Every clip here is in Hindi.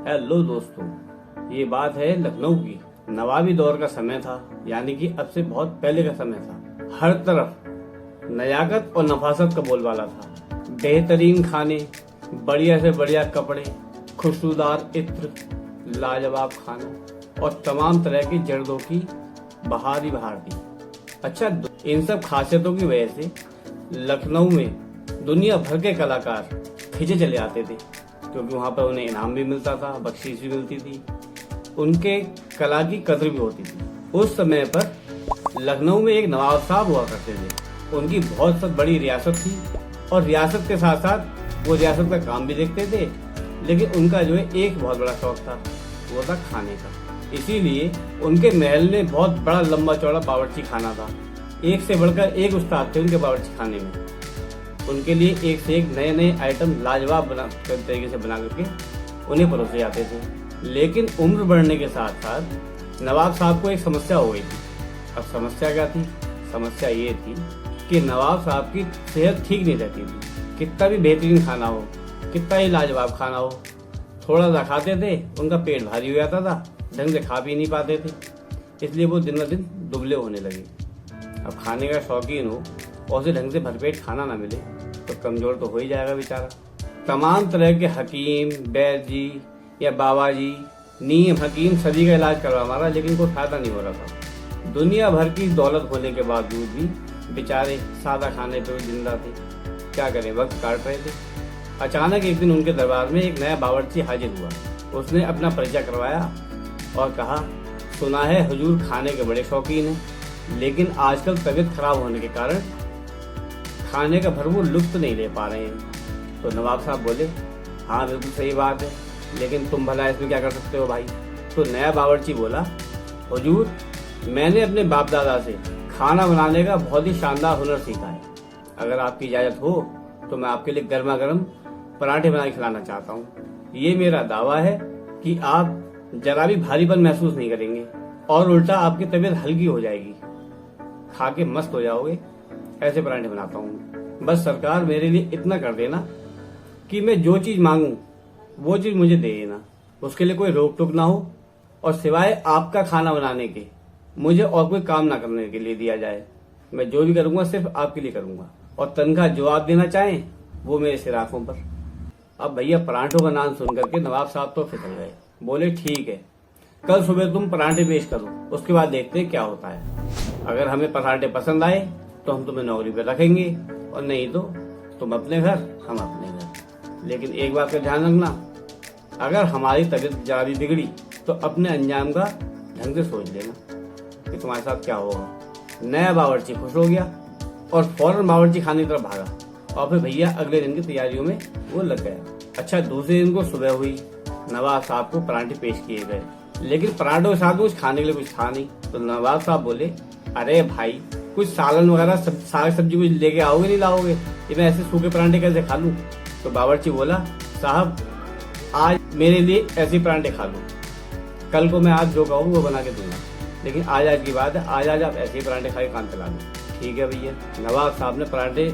हेलो दोस्तों, ये बात है लखनऊ की। नवाबी दौर का समय था, यानी कि अब से बहुत पहले का समय था। हर तरफ नयाकत और नफासत का बोलबाला था। बेहतरीन खाने, बढ़िया से बढ़िया कपड़े, खुशबूदार इत्र, लाजवाब खाना और तमाम तरह की जर्दों की बहार ही बहार थी। अच्छा, इन सब खासियतों की वजह से लखनऊ में दुनिया भर के कलाकार खिंचे चले आते थे, क्योंकि वहां पर उन्हें इनाम भी मिलता था, बख्शीश भी मिलती थी, उनके कला की कदर भी होती थी। उस समय पर लखनऊ में एक नवाब साहब हुआ करते थे। उनकी बहुत बड़ी रियासत थी और रियासत के साथ साथ वो रियासत का काम भी देखते थे, लेकिन उनका जो है एक बहुत बड़ा शौक था, वो था खाने का। इसीलिए उनके महल में बहुत बड़ा लंबा चौड़ा बावर्ची खाना था। एक से बढ़कर एक उस्ताद थे उनके बावर्ची खाने में। उनके लिए एक से एक नए नए आइटम लाजवाब तरीके से बना करके उन्हें परोसे जाते थे। लेकिन उम्र बढ़ने के साथ साथ नवाब साहब को एक समस्या हो गई थी। अब समस्या क्या थी? समस्या ये थी कि नवाब साहब की सेहत ठीक नहीं रहती थी। कितना भी बेहतरीन खाना हो, कितना ही लाजवाब खाना हो, थोड़ा सा खाते थे, उनका पेट भारी हो जाता था, ढंग से खा पी नहीं पाते थे। इसलिए वो दिन ब दिन दुबले होने लगे। अब खाने का शौकीन हो और उसे ढंग से भरपेट खाना ना मिले तो कमजोर तो हो ही जाएगा बेचारा। तमाम तरह के हकीम, वैद्य जी या बाबा जी, नीम हकीम सभी का इलाज करवा मारा, लेकिन कोई फायदा नहीं हो रहा था। दुनिया भर की दौलत होने के बावजूद भी बेचारे सादा खाने पे जिंदा थे। क्या करें, वक्त काट रहे थे। अचानक एक दिन उनके दरबार में एक नया बावर्ची हाजिर हुआ। उसने अपना परिचय करवाया और कहा, सुना है हुजूर खाने के बड़े शौकीन हैं, लेकिन आजकल तबीयत खराब होने के कारण खाने का भरपूर लुत्फ नहीं ले पा रहे हैं। तो नवाब साहब बोले, हाँ बिल्कुल सही बात है, लेकिन तुम भला इसमें क्या कर सकते हो भाई? तो नया बावर्ची बोला, हुजूर मैंने अपने बाप दादा से खाना बनाने का बहुत ही शानदार हुनर सीखा है। अगर आपकी इजाजत हो तो मैं आपके लिए गर्मा गर्म पराठे बना के खिलाना चाहता हूँ। ये मेरा दावा है कि आप जरा भी भारीपन महसूस नहीं करेंगे और उल्टा आपकी तबीयत हल्की हो जाएगी, खा के मस्त हो जाओगे। ऐसे पराठे बनाता हूँ। बस सरकार मेरे लिए इतना कर देना कि मैं जो चीज मांगू वो चीज मुझे दे देना, उसके लिए कोई रोक टोक ना हो, और सिवाय आपका खाना बनाने के मुझे और कोई काम ना करने के लिए दिया जाए। मैं जो भी करूंगा सिर्फ आपके लिए करूंगा, और तनख्वाह जो आप देना चाहें वो मेरे सिराखों पर। अब भैया पराठों का नाम सुन करके नवाब साहब तो फिसल गए। बोले, ठीक है, कल सुबह तुम पराठे पेश करो, उसके बाद देखते हैं क्या होता है। अगर हमें पराठे पसंद आए तो हम तुम्हें नौकरी पे रखेंगे, और नहीं तो तुम अपने घर, हम अपने घर। लेकिन एक बात का ध्यान रखना, अगर हमारी तबीयत जरा भी बिगड़ी तो अपने अंजाम का ढंग से सोच लेना कि तुम्हारे साथ क्या होगा। नया बावर्ची खुश हो गया और फौरन बावर्ची खाने की तरफ भागा, और फिर भैया अगले दिन की तैयारियों में वो लग गया। अच्छा, दूसरे दिन को सुबह हुई, नवाब साहब को पराठे पेश किए गए, लेकिन पराठों के साथ कुछ खाने के लिए कुछ था नहीं। तो नवाब साहब बोले, अरे भाई कुछ सालन वगैरह साग सब्जी कुछ लेके आओगे नहीं लाओगे? ये मैं ऐसे सूखे पराठे कैसे खा लूं? तो बावर्ची बोला, साहब आज मेरे लिए ऐसे पराठे खा लो, कल को मैं आज जो कहूँ वो बना के दूंगा, लेकिन आज की बात है, आज आप ऐसे ही पराठे खा के काम चला लो। ठीक है भैया। नवाब साहब ने पराठे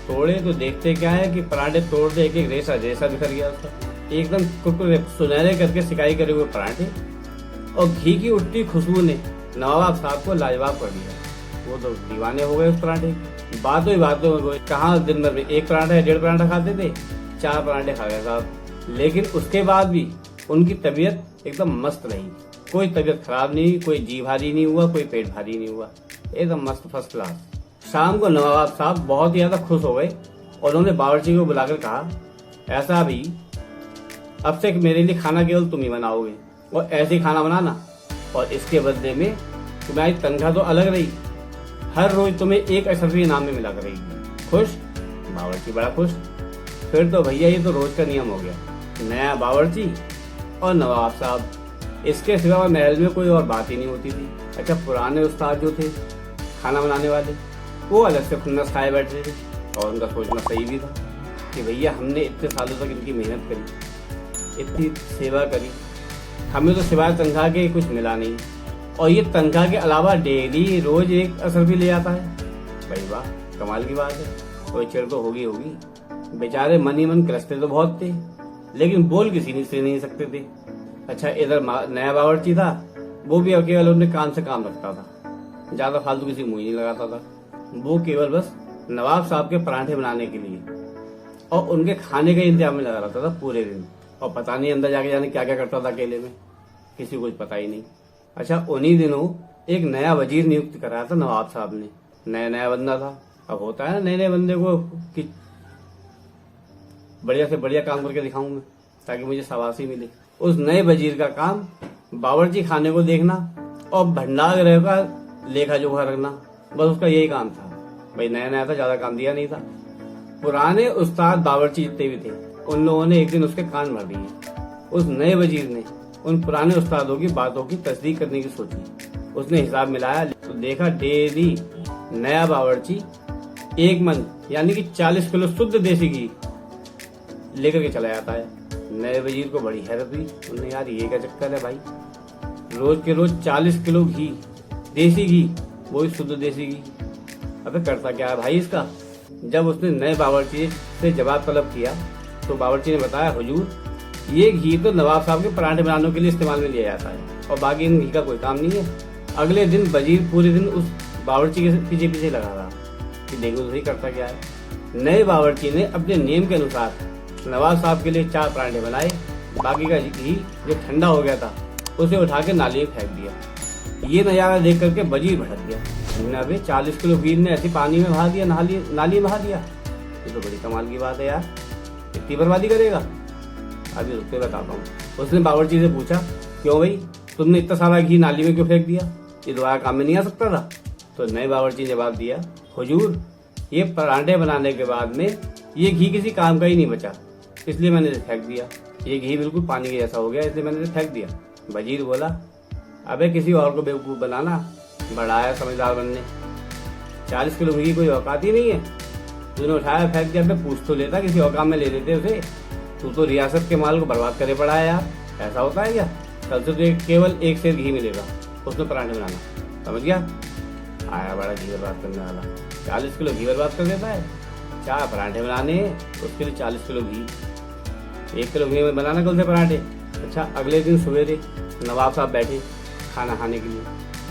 तोड़े तो देखते क्या है कि पराठे तोड़ते एक एक रेसा बिखर गया उसका। एकदम कुरकुरे सुनहरे करके सिकाई करे हुए पराठे और घी की उठती खुशबू ने नवाब साहब को लाजवाब कर दिया। वो तो दीवाने हो गए उस पराठे। बातों ही बातों में कहाँ दिन भर में एक पराठा या डेढ़ पराठा खाते थे, 4 पराठे खा गए साहब। लेकिन उसके बाद भी उनकी तबीयत एकदम मस्त रही। कोई तबीयत खराब नहीं, कोई जी भारी नहीं हुआ, कोई पेट भारी नहीं हुआ, एकदम मस्त फर्स्ट क्लास। शाम को नवाब साहब बहुत ही ज्यादा खुश हो गए और उन्होंने बावर्ची को बुलाकर कहा, ऐसा भी अब से मेरे लिए खाना केवल तुम ही बनाओगे, और ऐसे ही खाना बनाना, और इसके बदले में तुम्हारी तनख्वाह तो अलग रही, हर रोज तुम्हें एक अशरफी इनाम में मिला करेगी। खुश? बावर्ची बड़ा खुश। फिर तो भैया ये तो रोज का नियम हो गया, नया बावर्ची और नवाब साहब। इसके सिवा महल में कोई और बात ही नहीं होती थी। अच्छा, पुराने उस्ताद जो थे खाना बनाने वाले, वो अलग से खुन्नस खाए बैठते थे, और उनका सोचना सही भी था कि भैया हमने इतने सालों तक इनकी मेहनत करी, इतनी सेवा करी, हमें तो सिवाय तनख्वाह के कुछ मिला नहीं, और ये तनख्वाह के अलावा डेली रोज एक असर भी ले आता है। भाई वाह, कमाल की बात है। कोई चिड़ तो होगी। बेचारे मन ही मन कलसते तो बहुत थे, लेकिन बोल किसी से नहीं सकते थे। अच्छा, इधर नया बावर्ची था, वो भी केवल अपने काम से काम रखता था, ज्यादा फालतू किसी मुंह नहीं लगाता था। वो केवल बस नवाब साहब के पराठे बनाने के लिए और उनके खाने का इंतजाम में लगा रहता था पूरे दिन। और पता नहीं अंदर जाके जाने क्या क्या करता था अकेले में, किसी को कुछ पता ही नहीं। अच्छा, उन्हीं दिनों एक नया वजीर नियुक्त कराया था नवाब साहब ने। नया नया बंदा था। अब होता है ना नए नए बंदे को कि बढ़िया से बढ़िया काम करके दिखाऊं मैं, ताकि मुझे शाबाशी मिले। उस नए वजीर का काम बावर्ची खाने को देखना और भंडार गृह का लेखा जोखा रखना, बस उसका यही काम था। भाई नया नया था, ज्यादा काम दिया नहीं था। पुराने उस्ताद बावर्ची जितने भी थे, उन लोगों ने एक दिन उसके कान भर दिए। उस नए वजीर ने उन पुराने उस्तादों की बातों की तस्दीक करने की सोची। उसने हिसाब मिलाया तो देखा डेली नया बावर्ची 1 मन यानी कि 40 किलो शुद्ध देसी घी लेकर के चला जाता है। नए वजीर को बड़ी हैरत हुई। उन्होंने, यार ये क्या चक्कर है भाई, रोज के रोज 40 किलो घी, देसी घी, वो भी शुद्ध देसी घी। अबे करता क्या है भाई इसका। जब उसने नए बावर्ची से जवाब तलब किया तो बावर्ची ने बताया, हुजूर ये घी तो नवाब साहब के पराठे बनाने के लिए इस्तेमाल में लिया जाता है और बाकी इन घी का कोई काम नहीं है। अगले दिन वजीर पूरे दिन उस बावर्ची के पीछे पीछे लगा रहा कि देखो तो सही करता क्या है। नए बावर्ची ने अपने नियम के अनुसार नवाब साहब के लिए 4 पराठे बनाए। बाकी का घी जो ठंडा हो गया था उसे उठा के नाली में फेंक दिया। ये नजारा देख करके वजीर भड़क गया। अबे 40 किलो घी ने ऐसे पानी में बहा दिया, नाली में बहा दिया, ये तो बड़ी कमाल की बात है यार, इतनी बर्बादी करेगा। अभी रुकते बताता हूँ। उसने बावर्ची से पूछा, क्यों भाई तुमने इतना सारा घी नाली में क्यों फेंक दिया, ये दोबारा काम में नहीं आ सकता था। तो नए बावर्ची ने जवाब दिया, हुजूर ये पराठे बनाने के बाद में ये घी किसी काम का ही नहीं बचा, इसलिए मैंने इसे फेंक दिया। ये घी बिल्कुल पानी के जैसा हो गया, इसलिए मैंने इसे फेंक दिया। वजीर बोला, अबे किसी और को बेवकूफ बनाना, बड़ा है समझदार बनने। 40 किलो घी की कोई औकात ही नहीं है, तूने उठाया फेंक दिया। मैं पूछ तो लेता, किसी और काम में ले लेते उसे। तू तो रियासत के माल को बर्बाद करे पड़ा है यार, ऐसा होता है क्या। कल से तो केवल 1 सेर घी मिलेगा, उसमें पराठे बनाना, समझ गया। आया बड़ा घी बर्बाद करने वाला, 40 किलो घी बर्बाद कर देता है। 4 पराठे बनाने उसके लिए 40 किलो घी, 1 किलो घी में बनाना कल से पराठे। अच्छा, अगले दिन सवेरे नवाब साहब बैठे खाना खाने के लिए,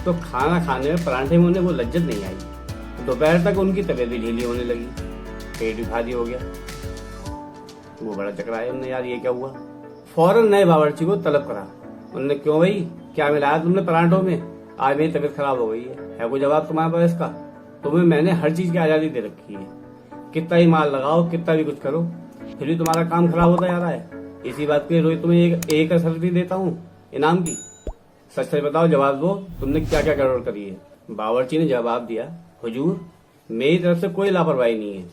तो खाना खाने में पराठे में उन्हें वो लज्जत नहीं आई। दोपहर तक उनकी तबीयत भी ढीली होने लगी, पेट भी भारी हो गया। वो बड़ा चकराया, उन्होंने, यार ये क्या हुआ। फौरन नए बावर्ची को तलब करा। उन्होंने, क्यों भाई क्या मिलाया तुमने पराठों में, आज मेरी तबीयत खराब हो गई है कोई जवाब तुम्हारे पास इसका। तुम्हें मैंने हर चीज की आजादी दे रखी है, कितना ही माल लगाओ, कितना भी कुछ करो, फिर भी तुम्हारा काम खराब होता जा रहा है। इसी बात के रोज तुम्हें एक सैलरी देता हूँ इनाम की। सच सच बताओ, जवाब दो, तुमने क्या क्या गड़बड़ करी है। बावर्ची ने जवाब दिया, हुजूर मेरी तरफ से कोई लापरवाही नहीं है,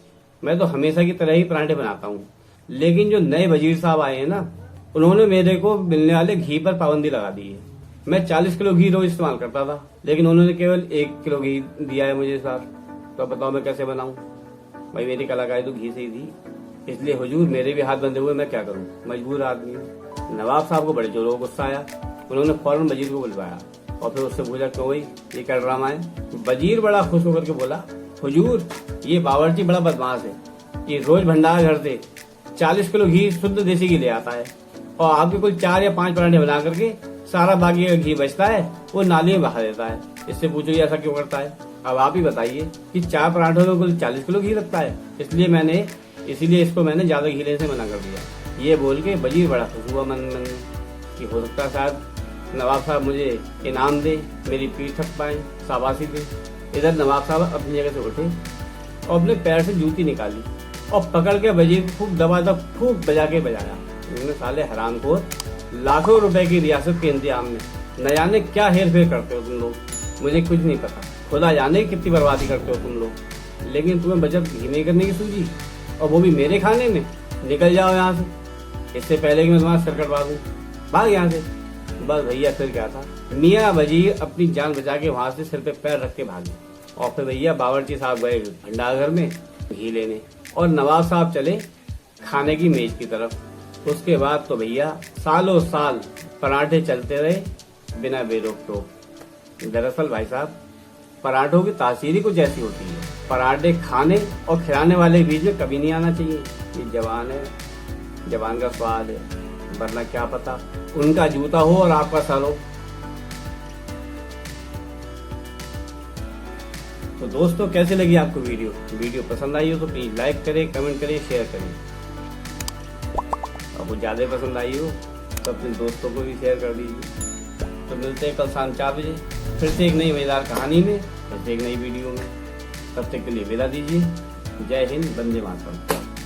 मैं तो हमेशा की तरह ही पराठे बनाता हूँ। लेकिन जो नए वजीर साहब आए हैं ना, उन्होंने मेरे को मिलने वाले घी पर पाबंदी लगा दी है। मैं 40 किलो घी रोज इस्तेमाल करता था, लेकिन उन्होंने केवल 1 किलो घी दिया है मुझे सर। तो बताओ मैं कैसे बनाऊं। भाई मेरी कलाकारी तो घी से ही थी, इसलिए हुजूर मेरे भी हाथ बंधे हुए, मैं क्या करूं, मजबूर आदमी हूं। नवाब साहब को बड़े जोरों को गुस्सा आया। उन्होंने फौरन वजीर को बुलवाया और फिर उससे पूछा, क्यों भाई ये क्या ड्रामा है। वजीर बड़ा खुश होकर के बोला, हुजूर ये बावर्ची बड़ा बदमाश है, ये रोज भंडार घर से 40 किलो घी शुद्ध देसी घी ले आता है और आपके कुल 4 या 5 पराठे बना करके सारा बाकी का घी बचता है वो नाली में बहा देता है। इससे पूछो ये ऐसा क्यों करता है। अब आप ही बताइए कि 4 पराठों में कुल 40 किलो घी लगता है, इसीलिए इसको मैंने ज्यादा घी लेने से मना कर दिया। ये बोल के वजीर बड़ा खुश हुआ मन में कि हो सकता है शायद नवाब साहब मुझे इनाम दे, मेरी पीठ थक पाए, शाबाशी दे। इधर नवाब साहब अपनी जगह से उठे और अपने पैर से जूती निकाली और पकड़ के वजीर खूब दबादब खूब बजा के बजाया। उन्होंने, साले हराम को लाखों रुपए की रियासत के इंतजाम में न जाने क्या हेर फेर करते हो तुम लोग, मुझे कुछ नहीं पता, खुदा जाने कितनी बर्बादी करते हो तुम लोग, लेकिन तुम्हें बचत घी नहीं करने की सूझी, और वो भी मेरे खाने में। निकल जाओ यहाँ से, इससे पहले कि मैं तुम्हारा सिर कटवा दूं, भाग यहाँ से। बस भैया फिर क्या था, मियाँ वजीर अपनी जान बचा के वहां से सिर पे पैर रख के भागे। और फिर भैया बावर्ची साहब गए भंडार घर में घी लेने और नवाब साहब चले खाने की मेज की तरफ। उसके बाद तो भैया सालों साल पराठे चलते रहे बिना बेरोक टोक। दरअसल भाई साहब पराठों की तासीर ही कुछ ऐसी होती है, पराठे खाने और खिलाने वाले के बीच में कभी नहीं आना चाहिए। ये जवान है जवान का स्वाद है, वरना क्या पता उनका जूता हो और आपका सर हो। तो दोस्तों, कैसी लगी आपको वीडियो पसंद आई हो तो प्लीज लाइक करें, कमेंट करें, शेयर करें। अब वो ज्यादा पसंद आई हो तो अपने दोस्तों को भी शेयर कर दीजिए। तो मिलते हैं कल शाम 4 बजे फिर से एक नई मजेदार कहानी में, फिर से एक नई वीडियो में। तब तक के लिए विदा दीजिए। जय हिंद, वंदे मातरम।